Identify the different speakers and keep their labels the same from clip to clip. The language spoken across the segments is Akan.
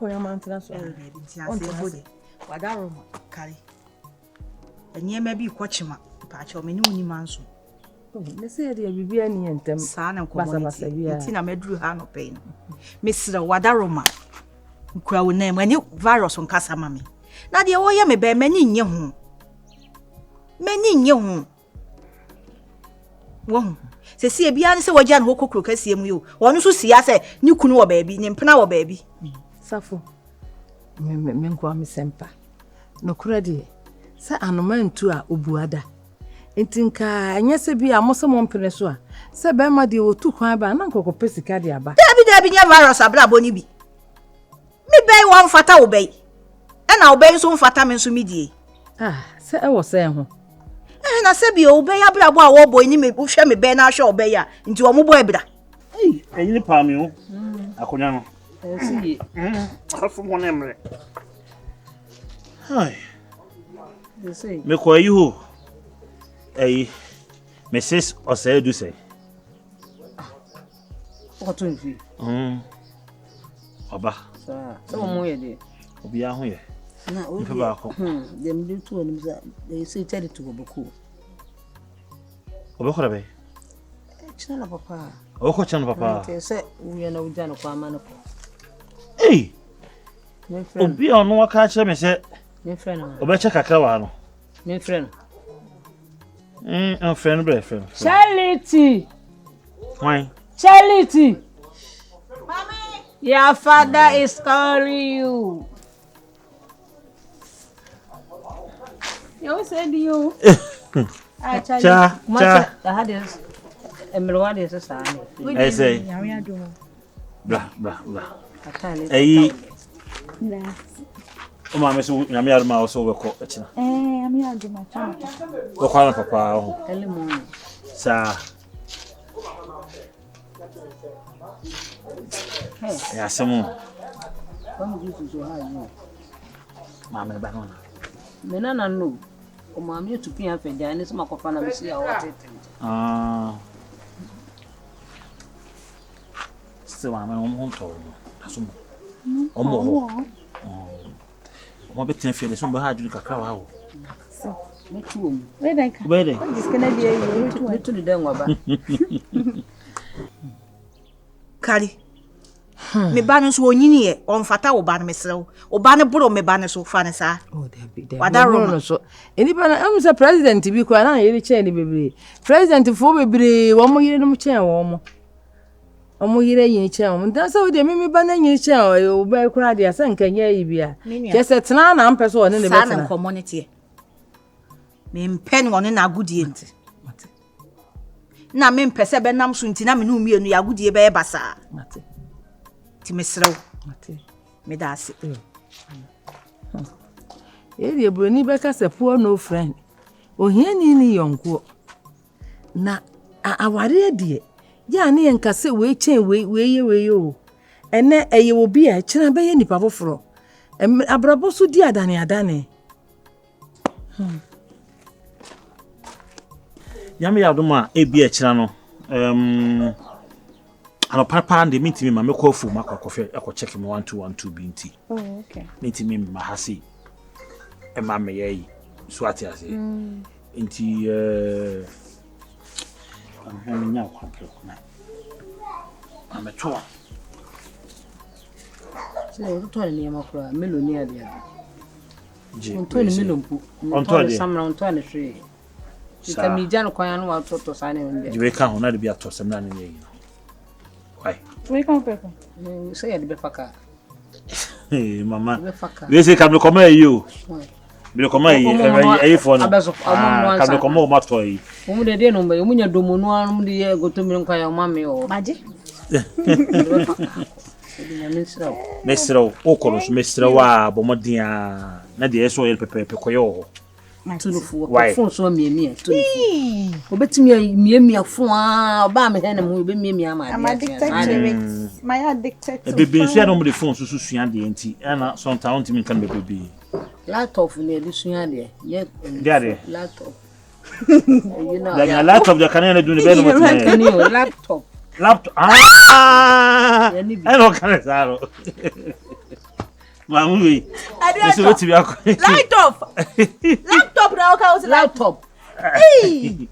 Speaker 1: ko yamantra so.
Speaker 2: Wadaro kari. Enye ma bi kwachima. Pa cho me ni woni manso.
Speaker 1: Me say dey bibia ni entem.
Speaker 2: Sa na community. Nti na medru ha no pay no. Me sira wadaro ma. Nkura wo na mani virus nkasa ma me. Na de wo ye me be mani nye ho. Mani nye ho. Wo sesi ebia ne se wagya no kokoro kasie mu yo. Wono so sia se ni kunu wo baabi, ni mpena wo baabi.
Speaker 1: Safo. Me nkwa me sempa. No kura de. Se anoma ntu a obuada. Ntinka anya se bia mo se mo mpene so a. Se be ma de otu kwan ba na nkoko pesika de aba.
Speaker 2: Dabi nya virus abra boni bi. Me bey wan fata wo bey. E na wo bey so mfata me so midie.
Speaker 1: Se e wo se ho.
Speaker 2: Na se bi o bey abra bo a wo boy ni me wo hwe me bey na hwe o bey a nti wo mo boy bra.
Speaker 3: Eyi ni pa mi o. Akonya no.
Speaker 1: Si.
Speaker 3: Afu mo na mre. Hai.
Speaker 1: Say.
Speaker 3: Me ko yi ho. Mrs. Osei do say.
Speaker 1: What to fi?
Speaker 3: Oba.
Speaker 1: So mo ye de.
Speaker 3: Obi a ho ye.
Speaker 1: Na o
Speaker 3: Ife ba ko.
Speaker 1: Dem do to oni za. They say tell it to Oboku.
Speaker 3: Obo ko be.
Speaker 1: Chana papa.
Speaker 3: O ko chana papa.
Speaker 1: They say we na uja no kwa ma no.
Speaker 3: Hey.
Speaker 1: Me friend.
Speaker 3: Obi ono waka kire me se.
Speaker 1: Me friend.
Speaker 3: Obe che kakra wa no.
Speaker 1: Me friend.
Speaker 3: Friend bre friend.
Speaker 1: Charity.
Speaker 3: Why?
Speaker 1: Charity. Mommy. Your father is calling you. You said you.
Speaker 3: Cha.
Speaker 1: I had this. Emilwa this is
Speaker 3: I say. Blah. Hey. O ma me so nyame arma o so we ko akina.
Speaker 2: Ami aduma cha.
Speaker 3: O kwa papa o.
Speaker 1: early morning.
Speaker 3: Sa. Ya semu.
Speaker 1: Come you to how you.
Speaker 3: Mama ba no.
Speaker 1: Me na no. O ma me to pia fe dia ni so makofa na me see a what it.
Speaker 3: Se wa me o mo to. Aso mo. O mo ho. Mo betin fi le so ba ha ju kakra wa ho.
Speaker 1: Me tuom.
Speaker 2: We dan ka.
Speaker 3: Be de.
Speaker 2: This kana dia you.
Speaker 1: Me to the den wa ba.
Speaker 2: Kari. Me ba no so onyini e on fata wo ba no mesrew. O ba no bro me ba no so fa ne sa.
Speaker 1: Oh there.
Speaker 2: Wadaro
Speaker 1: no so. Enipa na am say president bi kwa na yeri chain ni bebre. President fo bebre wo mo yiri no chain wo mo. Omo yire yin chain wo. Dan say we de me ba na yin chain o ba kura de asa nka nya yi bia. Kese tena na ampe so one ne betena.
Speaker 2: Sa na community. Me mpen won na agudie nti. Na me mpese be nam so nti na me no mienu ya agudie be basa.
Speaker 1: Mate.
Speaker 2: Ti mesrew.
Speaker 1: Mate.
Speaker 2: Me da ase.
Speaker 1: Eri ebroni be ka se poor no friend. Ohiani ni yonko. Na aware de. Ya ne enka se we chen we yo. Ene eye obi a kira be ye nipa foforo. Abrabo so di adane.
Speaker 3: Yami aduma ebi e kira no. Ano papa and me timi ma me ko fu makwakofe e check me 1212 binti.
Speaker 2: Oh okay.
Speaker 3: Me timi ma hasi. E ma me yi. So ati ase. Nti am nya kwa na. Am to.
Speaker 1: So to ni ma kura melonia dia.
Speaker 3: Je.
Speaker 1: Onto ni melompu.
Speaker 3: Onto de.
Speaker 1: Samra onto ni hwe. Ita mi jan kwa yan wa toto sa ne nde.
Speaker 3: Je we ka ho na de bi atosem na ne yi. Why?
Speaker 2: We come peko.
Speaker 1: Say de be faka.
Speaker 3: Hey mama.
Speaker 1: Be faka.
Speaker 3: We say come come you. Be come yi for no. Come come ma to yi.
Speaker 1: Omu de no mba omu nya domo no anu de ye goto mi nkwa ya mame o.
Speaker 2: Maje.
Speaker 3: Mesro o kono so mesro wa bomodia na de eso yel pepe koyo.
Speaker 1: Tunufu fon so miemia tunufu. Obetimi miemia fon a ba me hene mu be miemia ma.
Speaker 2: I'm addicted to it. My addicted to it.
Speaker 3: Bebe so ya no de phone so suan de enti na sometimes ntimi kan bebe.
Speaker 1: Laptop na edi suan de. Ye.
Speaker 3: There.
Speaker 1: Laptop. You know.
Speaker 3: Like a laptop that can do the better with
Speaker 1: laptop.
Speaker 3: Laptop. Ah. I know can saro. Mammy, I said to be
Speaker 2: Light off. Laptop now comes laptop. Hey.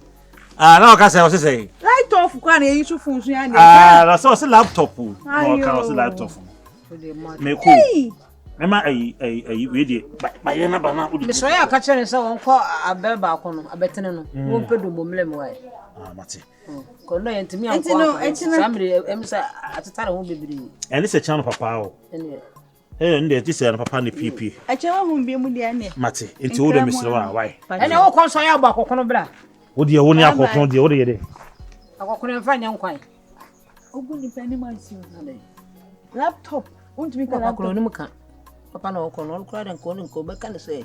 Speaker 3: No, I was saying.
Speaker 2: Light off kwan e use phone so yan.
Speaker 3: That's also laptop. No, I laptop. Me cool. Mama we dey. Ba ye na ba na.
Speaker 4: Me so ya ka chere se won ko abeba ko no abetene no. Won pedo bomle me wai.
Speaker 3: Mate.
Speaker 4: Ko no yentimi an ko. Samre emsa atetare ho bebiri.
Speaker 3: And this a channel papa o. Nde ti se na papa ni pipi.
Speaker 2: A chewa hu bi mu dia ne.
Speaker 3: Mate, enti wo do misrewa why?
Speaker 4: Ene wo kon so ya ba kokono bra.
Speaker 3: Wo de wo ni akokon de wo de ye de.
Speaker 4: Akokono mfa nya nkwan.
Speaker 2: Ogu ni pa ni ma si o. Laptop. Untumi ka
Speaker 4: laptop ni muka. Papa na okono on kura den ko ni ko be kan se.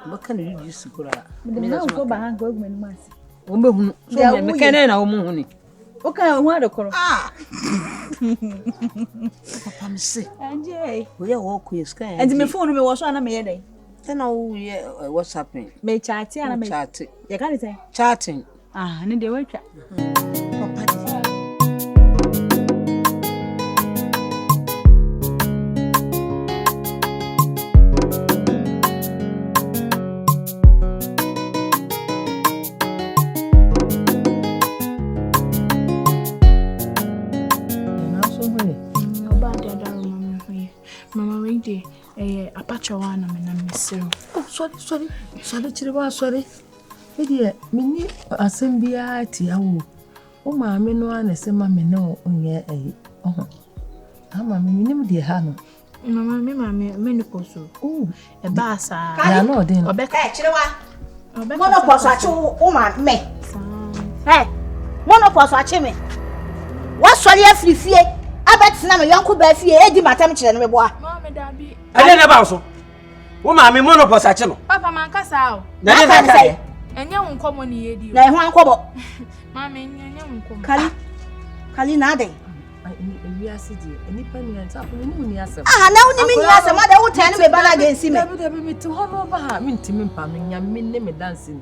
Speaker 4: Be kan ri di sukura.
Speaker 2: Me na ko ba han ko ogu ni ma si.
Speaker 4: Wo be hunu. So me kene na wo mu huni.
Speaker 2: O ka hu adokoro.
Speaker 4: Papa me se.
Speaker 2: Anje.
Speaker 4: Wo ya wo ku yeska.
Speaker 2: Enti me phone me wo so na me ye den.
Speaker 4: Tena wo ye WhatsApp.
Speaker 2: Me chat ya na me
Speaker 4: chat.
Speaker 2: Ye kan say
Speaker 4: Chatting.
Speaker 2: Ne de wa twa.
Speaker 4: Papa
Speaker 5: apacha wa na me na mesero.
Speaker 1: Oh, sorry. Sorry. Edia, mini asembia ti awo. O maame no ana se mame no onye ama me minim de ha no.
Speaker 5: Mama me ni poso.
Speaker 1: Oh,
Speaker 5: e ba sa.
Speaker 1: Ya no den.
Speaker 2: Obeka chirewa. Monopause achi o ma me. Monopause achi me. Wa sori afrifie. Abetina me yonko ba fie edi matam kire no me boa.
Speaker 5: Mama dabi.
Speaker 6: Ade na ba so. Wo ma me monopause achi no.
Speaker 5: Papa man kasa o.
Speaker 6: Na de na kai.
Speaker 5: Enye nkomo ni yedi o.
Speaker 2: Na ho ankobo.
Speaker 5: Mama enye nkomo.
Speaker 2: Kali na ade.
Speaker 1: Ewi asidi. Enipa ni anta ko ni uni asem.
Speaker 2: Na uni mi ni asem ade wo tan me bana against me.
Speaker 1: Dabi mi to ho ba ha mi ntimi mpa me nya me ne me dance ni.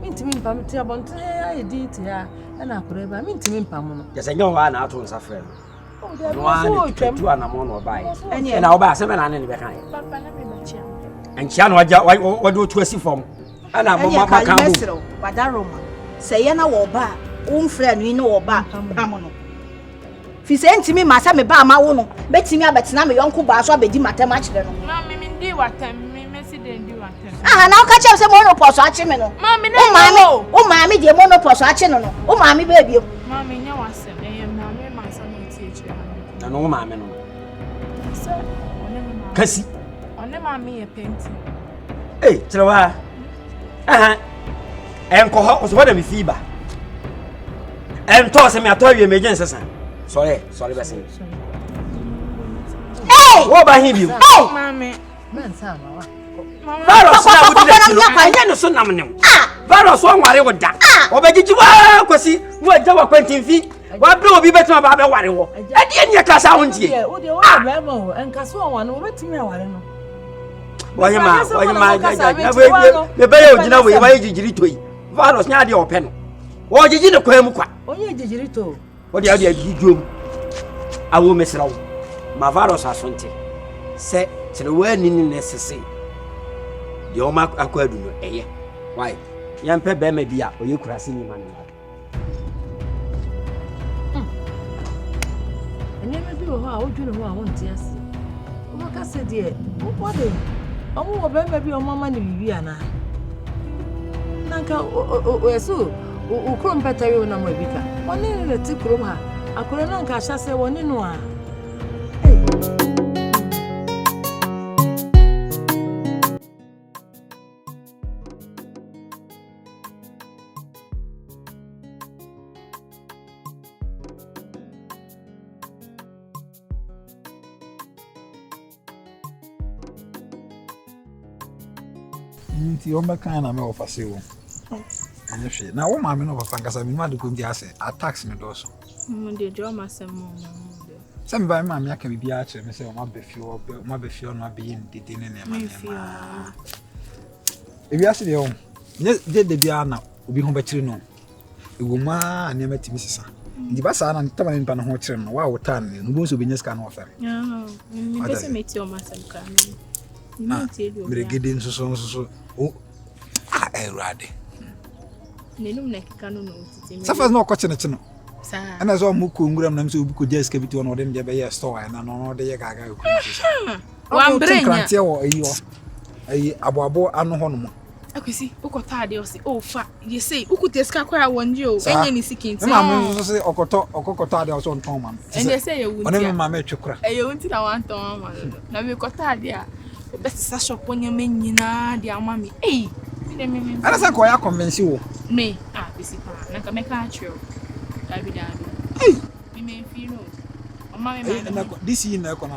Speaker 1: Mi ntimi mpa me ti abonto ya di ti ya. Na akure ba mi ntimi mpa mo no.
Speaker 6: Je se nyo wa na ato nsa frɛ no. No ani tu ana mo no ba
Speaker 2: e.
Speaker 6: Na wo ba se me na ne be kan.
Speaker 5: Papa na me ba chia.
Speaker 6: Enchia no wa do tu asi fom. Ana mo ma kan bo.
Speaker 2: Wadaroma. Se ye na wo ba, wo mfrɛ no ni wo ba pam no. Fi se ntimi ma sa me ba ma wo no. Betimi abetina me yonko ba so abedi matem a kire no.
Speaker 5: Mama me ndi watem me mesi de ndi watem.
Speaker 2: Na wo ka che se monopause achi me no.
Speaker 5: Mama na
Speaker 2: o maami de monopause achi no no. O maami ba ebio.
Speaker 5: Mama nya wasem mama ma sa no ti e kire.
Speaker 6: Na no ma me no.
Speaker 5: So,
Speaker 6: Kasi.
Speaker 5: One ma me ye painting.
Speaker 6: Chirewa. Enko ho so da me fiba. To se me ato awie me gen sesa. Sorry be sen. Wo ba hin bi.
Speaker 5: Mama.
Speaker 1: Man sa ma wa.
Speaker 6: Virus na wo di da no. Anya no so nam ne. Virus wo nware wo da. Wo be gigi wa kwasi wo agya wa kwantimfi. Wa bre obi betima ba be ware wo. Ade anya ka sa wontie.
Speaker 1: Wo de wo ba ma wo enkaso won no wo betimi aware no.
Speaker 6: Wanyama me be ye ogina we wa gigiri toyi. Virus nya de ope no. Wo gigi ne kwa mu kwa.
Speaker 1: Onye gigiri to.
Speaker 6: Wo de gigidwom. Awo mesrawo. Ma virus asonte. Se Chirewa ni ne sese. De o ma akwadu no eye. Why? Yampe be ma bia oye kurase ni ma ne.
Speaker 1: Enye me bi wo ha o dwene ho a won ti ase. O ma ka se de wo de omo wo be ma bi o mama ne bibi ana. Nanka o eso o krom petawe o na mo bika. Woni ne ti krom ha. Akore nanka ahya se woni no a.
Speaker 7: Nti o meka na me ofase wo. Anya hwe. Na wo ma me no papa nkasa me ma de ko ndi ase. Attacks me do so.
Speaker 5: De jo ma se mo.
Speaker 7: Se me ba me ma me aka bibia a kire me se o ma be fio no abe yin dede ne ne ma ne ma. Ebi ase de o. Nye de bia na obi ho ba kire no. Ewo ma ne ma timi sisa. Ndi basa na ntama nimpa no ho kire no wa wotan no bo so benyeska no ofa.
Speaker 5: Me pese meti o masem ka me. Ni ti edu.
Speaker 7: Mregede nso o erade.
Speaker 5: Nenum na kika no no titi.
Speaker 7: Safas no okoche ne che no.
Speaker 5: Sa.
Speaker 7: Ana zo mu ko nguram na mse obi ko jeska biti no dem je be ye store na no de ye gaga ko nso.
Speaker 5: Wan brenya.
Speaker 7: Krantie wo eyi wo. Ayi aboabo ano ho no mo.
Speaker 5: Akwesi ukota ade o se o fa ye say ukuteska kwara wonje o enye ni sikinti.
Speaker 7: Ma mo so se okokoto ade o so nton ma.
Speaker 5: Enye say ye wunti.
Speaker 7: One ma ma twekura.
Speaker 5: Ye wunti na wan ton ma. Na me kota ade a obesisa shop onye menyina de ama me. Eh. Me.
Speaker 7: Ana sa ko ya convince wo.
Speaker 5: Me bisi pa. Na ka me ka atro. Dabi. Me fi no. O ma me ma.
Speaker 7: This year na ko na.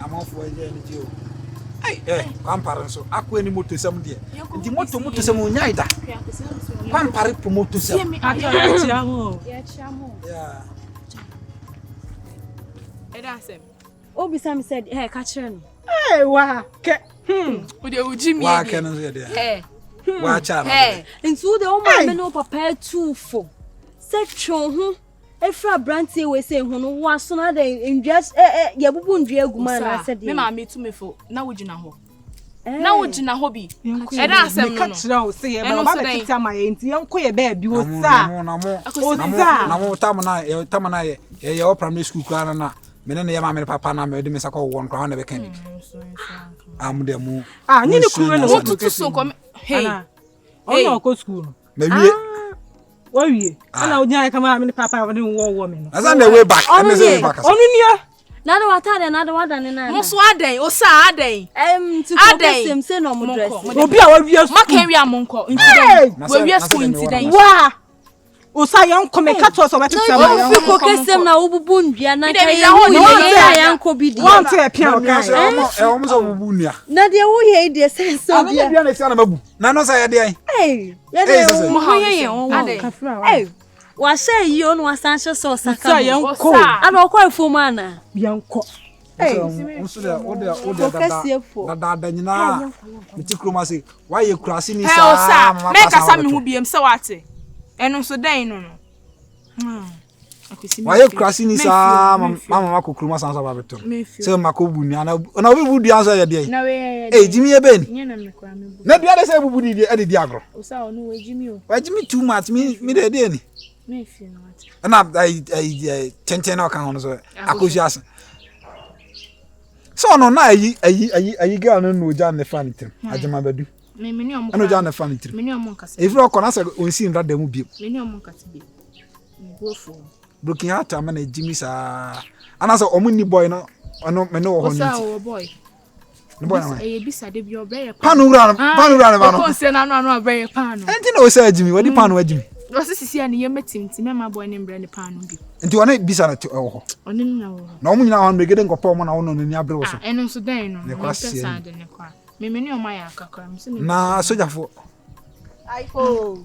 Speaker 7: Amafo eje ni ji o. Kwampare so akwa ni moto sam de. Ndi moto sam onyaida. Kwampare po moto sam.
Speaker 2: Ya chamo.
Speaker 7: Yeah.
Speaker 5: Asem.
Speaker 8: Obi Sam said, "Hey, catch her."
Speaker 2: Wa ke.
Speaker 5: We dey ujimi.
Speaker 7: Wa ke no so de. Wa cha na.
Speaker 8: Ntu de o ma me no papa too fo. Se twon ho. Efra brantie we say hu no wa so na de ndwas ye bubu ndua aguma na se de.
Speaker 5: Me ma me tu me fo na wogina ho. Na wogina ho bi. Asem no.
Speaker 2: Me catch now say ye ba ba kiti ama ye nti yenko ye ba bi o sa.
Speaker 7: Na mo tam na ye o primary school kra na me ne ye ma me papa na me de me sakọ won kra na be kan bi. Am de mu.
Speaker 2: Ni kuru na
Speaker 5: wo tutu so ko. Hey.
Speaker 2: Ono ko school.
Speaker 7: Me wie.
Speaker 2: Wa wie. Ana onya ka ma me papa wa ni wo me no.
Speaker 7: Asa na way back. Ene say way back.
Speaker 2: Onu nia.
Speaker 8: Na do wata de na do wada ne na.
Speaker 5: Mo so aden, o sa aden.
Speaker 8: To come say no mo dress.
Speaker 2: Obi a wa wie school.
Speaker 5: Ma kan wi amonko. Incident. We wi school incident.
Speaker 2: Wa. O sa yanko me catch us o betu say
Speaker 8: No, you go kesem na ububu ndua na kai ye yanko bi di.
Speaker 2: Want to appear o kan.
Speaker 7: O mo so bubu nua.
Speaker 8: Na de wo ye de sense so
Speaker 7: bia. Ana bia na sia na mabu. Na no say ye de.
Speaker 8: Ye de
Speaker 5: mo ho ye o.
Speaker 8: Wa say yi onu asanche so saka.
Speaker 2: Sa yanko.
Speaker 8: Ana okwa efo ma na.
Speaker 2: Yanko.
Speaker 7: Unso de da nyina. Miti kroma say why ye kurase ni sa.
Speaker 5: Sa. Me ka sa me hu biem se wate. Eno so den no no.
Speaker 7: Why ye kurase ni sa mama makokruma san so ba beto. Se makobu ni ana obi bu du anso ye de.
Speaker 5: Na we
Speaker 7: Jimi ye ben.
Speaker 5: Nye na me kwa me bu.
Speaker 7: Na bia de say bubu di e di agro.
Speaker 5: O sa onu we Jimi o.
Speaker 7: Wa Jimi too much me de de ni.
Speaker 5: Me fi na wate.
Speaker 7: Na ai tenten na kan hono so akosi ase. So no na ayi girl no no ja ne fan tim. Ajema badu.
Speaker 5: Me ni omo.
Speaker 7: Ano ja ne fan tim.
Speaker 5: Me ni omo kase.
Speaker 7: If no kona say onsi nra da mu bi.
Speaker 5: Me ni omo kase bi. Me go for.
Speaker 7: Broken heart am na Jimi sa. Ana say omu ni boy no ono me no ho
Speaker 5: O sa
Speaker 7: ni.
Speaker 5: o boy.
Speaker 7: Ni boy na.
Speaker 5: E bisa de bi obeye pa.
Speaker 7: Panu ura ne ba no.
Speaker 5: Ko se na no obeye pa no.
Speaker 7: Enti na o say Jimi, wadi panu wa Jimi.
Speaker 5: O se sisi ani ye metim ti me ma boy ne mbre ne pa no bi.
Speaker 7: Enti wona bisa na ho.
Speaker 5: Oni na wo.
Speaker 7: Na omu nyina ho megede nkopọ mo na wono ni abre wo so.
Speaker 5: Eno so den no.
Speaker 7: Ne kwase
Speaker 5: Pesa de ne kwa. Me ni omo ya akakra me se me.
Speaker 7: Na sojafo.
Speaker 2: Aiko.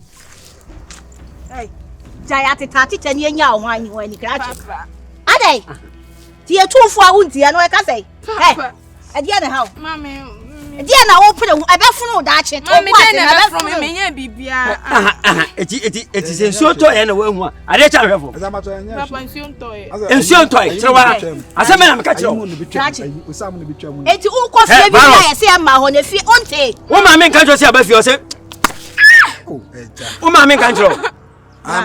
Speaker 2: Hey. Jaya tati tani enya ohwan ho ani krache. Adai. Ti etufu a wunti ya no e ka sei. Hey. Edia ne how?
Speaker 5: Mame.
Speaker 2: Edia na wo pere hu ebe funu da che to
Speaker 5: Mame
Speaker 2: kwa
Speaker 5: den na be from me nya bibia.
Speaker 6: Eti sensuo to ye na wa hu a. Ade cha hwefo.
Speaker 7: Azama to nya.
Speaker 5: Papa nsuo ntoye.
Speaker 6: Ensuo to ye. Trewa. Aseme na me ka kire.
Speaker 7: Usam no bitwa mu.
Speaker 2: eti ukọ fie bi na ye se ma ho na fie onte.
Speaker 6: Wo ma me nka jo se aba fie o se.
Speaker 7: Oh, eja.
Speaker 6: Wo ma me nka kire.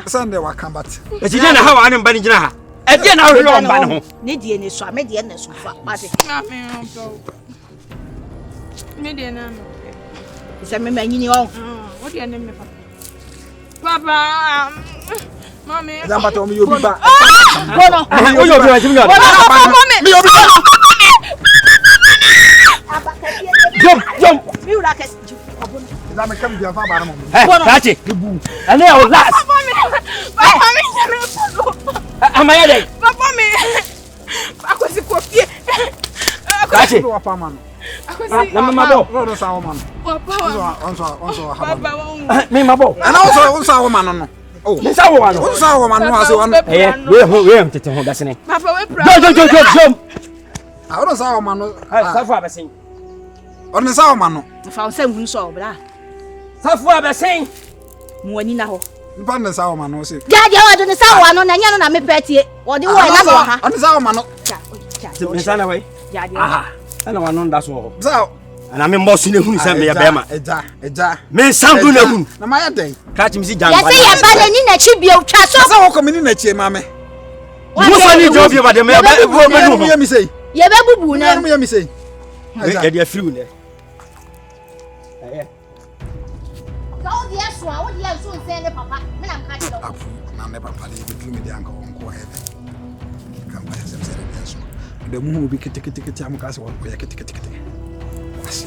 Speaker 7: Sunday wa combat.
Speaker 6: Eti de na ha wa ne mba ni gina ha. Ede na hwe o mba ne ho.
Speaker 2: Ne die ne so me die ne so fa. Mate.
Speaker 5: Mame onto. Me de na no.
Speaker 2: Se me manyini o.
Speaker 5: What do you name me papa? Papa. Mame.
Speaker 7: Azama to mi yobi ba.
Speaker 2: Bono.
Speaker 6: O yo bi wa Jimi ga.
Speaker 5: Mame.
Speaker 7: Mi yobi ba.
Speaker 6: Jom.
Speaker 2: Mi ura ke.
Speaker 7: Azama kam dia fa ba na mo.
Speaker 6: Kachi. Ane o last.
Speaker 5: Papa me.
Speaker 6: Amaya dai.
Speaker 5: Papa me. Akwesi kopie.
Speaker 6: Kachi.
Speaker 7: Wa pa man.
Speaker 5: Akwesi.
Speaker 6: Na mama bo.
Speaker 7: Ro sa wo man.
Speaker 5: Papa.
Speaker 7: Onso ha man.
Speaker 5: Papa.
Speaker 6: Me mabo.
Speaker 7: Ana onso wo man no. Oh.
Speaker 6: Me sa wo wa no.
Speaker 7: Onso wo man no ase won.
Speaker 6: We am tete ho gasene.
Speaker 5: Papa we pra.
Speaker 6: Jom.
Speaker 7: Ah, onso wo man no.
Speaker 6: Safu abesin.
Speaker 7: Onso wo man no.
Speaker 2: Fa o se ngun so bra.
Speaker 6: Safu abesin.
Speaker 2: Mo ani na ho.
Speaker 7: Nipa sa wo ma no se.
Speaker 9: Jaje wa do ne sa wa no na nya no na me petie. Wo de wo na me ha.
Speaker 7: Ani sa wo ma no.
Speaker 6: Me sana wai.
Speaker 9: Jaje.
Speaker 6: Aha. Ana wa no nda so.
Speaker 7: Sa
Speaker 6: ana me mbo su ne hunu se me ya be ma.
Speaker 7: Eja.
Speaker 6: Me sandu na hunu.
Speaker 7: Na ma ya den.
Speaker 6: Ka chi mi si jan.
Speaker 9: Ya se ya ba ni na chi bio twa so.
Speaker 7: Sa wo ko mi ni na chi ma me.
Speaker 6: Mo fa ni jo bi ba de me ba no.
Speaker 7: Me mi sei.
Speaker 9: Ye be bubu na.
Speaker 7: Me mi sei.
Speaker 6: Ya dia free ne.
Speaker 9: Go dia so a wo dia so nse ne papa. Me na mka chi do.
Speaker 7: Afu na ne papa de bi mi de anka won ko he. Kan ba sem se de so. De mu bi kiti am ka se won ko ya kiti. Asi.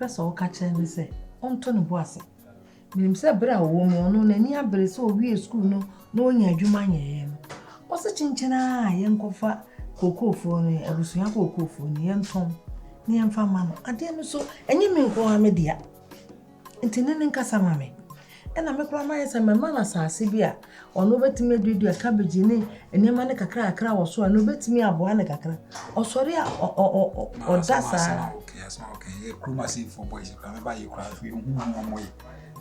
Speaker 1: So catch and say, on Tony Boise. Minim say, bra woman, no, and ya breast so we school no nya jumanya. What's a chinchina, young cofa, cocoa for me, I was young cocoa for me, young Tom, near farmer. I didn't so, and you mean call me dear. Intending Casamame. And I make my and my manners are severe, or no bet me do a cabbage in it, and your money cacra or so, and no bet me a boana cacra, or sorry, or that's
Speaker 7: okay, Kruma see for boys, remember you cry for you, way.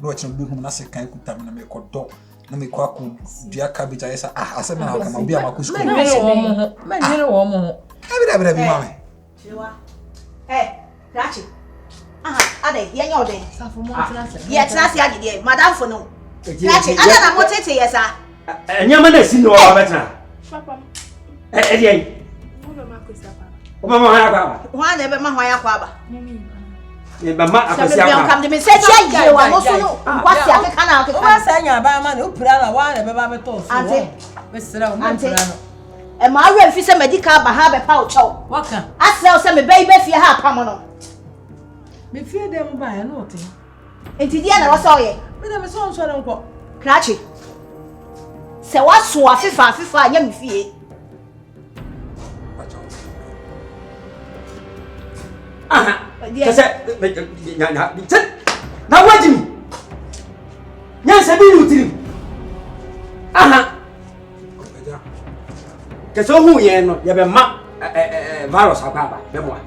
Speaker 7: No, it's not doing nothing, can you come and make a dog. No, me quack, dear cabbage. I said, I said, I'll come and be a Marcus. Man,
Speaker 1: you know, woman.
Speaker 7: Every mammy.
Speaker 2: Hey, Ratchet. Are they? You're there.
Speaker 9: Yes, that's the idea. Madame for no.
Speaker 2: Ratchet, I don't know what it is, sir.
Speaker 6: And your man is in no better.
Speaker 5: Papa.
Speaker 6: Eddie.
Speaker 2: Why never my father?
Speaker 6: Mamma,
Speaker 2: come to me, say, you are also what's the canal?
Speaker 1: What's saying about man who put out a while about my toes? Mr.
Speaker 2: And my ref is a medical but have a pouch.
Speaker 1: What can
Speaker 2: I sell some baby if you have Pamano?
Speaker 1: me fear them by a note?
Speaker 2: And Tidiana was all ye.
Speaker 1: But I'm so sorry, Uncle
Speaker 2: Cratchy. So what's so FIFA, young fee?
Speaker 6: Now what do you? Yes, I do with you. Because who you know, you have a virus of Papa, the one.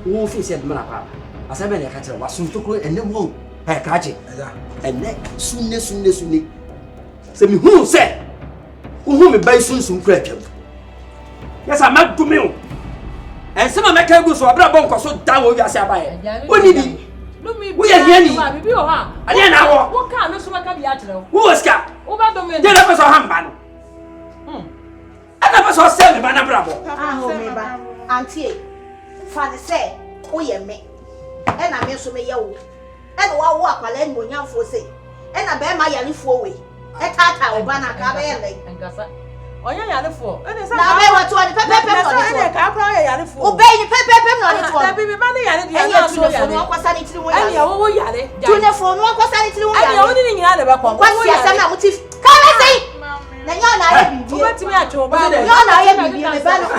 Speaker 6: Who said Manapa? As I made a catcher was soon to go and then won't catch it. And next soon. So, who said, who may buy soon crack him? Yes, I'm not to me. And some of my cargo so I so down with yourself. What did he? We are here. I didn't know what kind of summer can be at all. Who was cat? Over the men, never saw Hamban. I never saw Sammy Banabra.
Speaker 2: Auntie, Father said, oh, yeah, me. And I miss me, yo. And what walk I let young for say. And I bear my yellow for way. A tata or banana cabin and Gassa. Oh, yeah, for. And it's not what to the pepper. Obey the pepper, not baby money, and you're to the was sanity. And you're all yelling. To the phone, what was sanity? I only in the back. What's your motive? Come and say. Then you're not to me at your body. You're not even a banner.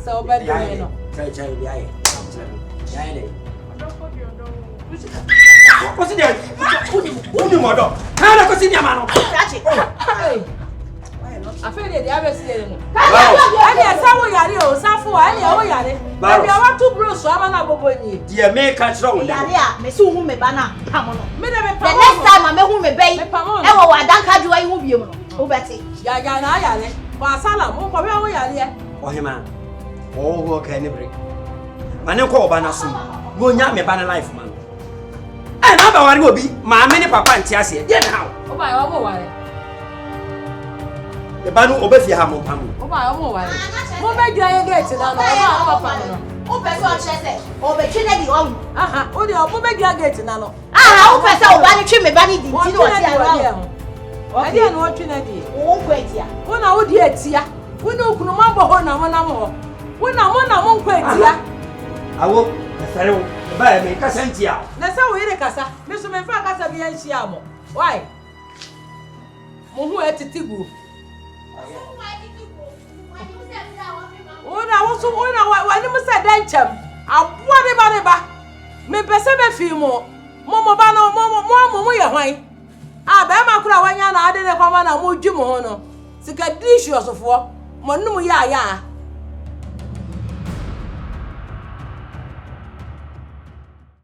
Speaker 2: So bad, you know.
Speaker 6: What's it there? Who do mother? How do I see your man?
Speaker 1: I feel the other side.
Speaker 2: I saw you, safowaa, and you are two bros, so I'm not going to
Speaker 6: dear make a strong.
Speaker 2: Yeah, Miss Whom me banner, Pamano. The next time I may whom me bay, Pamano, I don't have you, I will be oh, Betty. Yagana, Wasala, won't come away.
Speaker 6: Oh, him, oh, can you break? My name called Banasu. Go yam me banner life, man. And how I will be my many papa and Tiasia. Yeah, now.
Speaker 1: Oh, my own.
Speaker 6: The Banu Obefi Hamon.
Speaker 1: Oh, my own. What make you get it?
Speaker 2: Oh, person, she said, oh, but you know,
Speaker 1: aha, oh, the open make you get it now.
Speaker 2: Ah, oh, person, Banny trim me, Banny did
Speaker 1: what you I didn't want you to
Speaker 2: oh, wait here.
Speaker 1: When I would yet see ya, we know Kunumamba Hona, one more. When I won't quit here.
Speaker 6: I will buy me Cassantia.
Speaker 1: That's how we casa. Mr. Mefaka Sabian Siamo. Why? Who had to Tibu?
Speaker 9: Why did you go? Why you said that?
Speaker 1: Una wani musa dancem. Aboa de ba. Me pese be fi mo. Mo ba no mo ye hwan. Ah be ma kura wanya na ade ne kwama na mo dwi mo ho no. Sika dish osofo. Mo num ya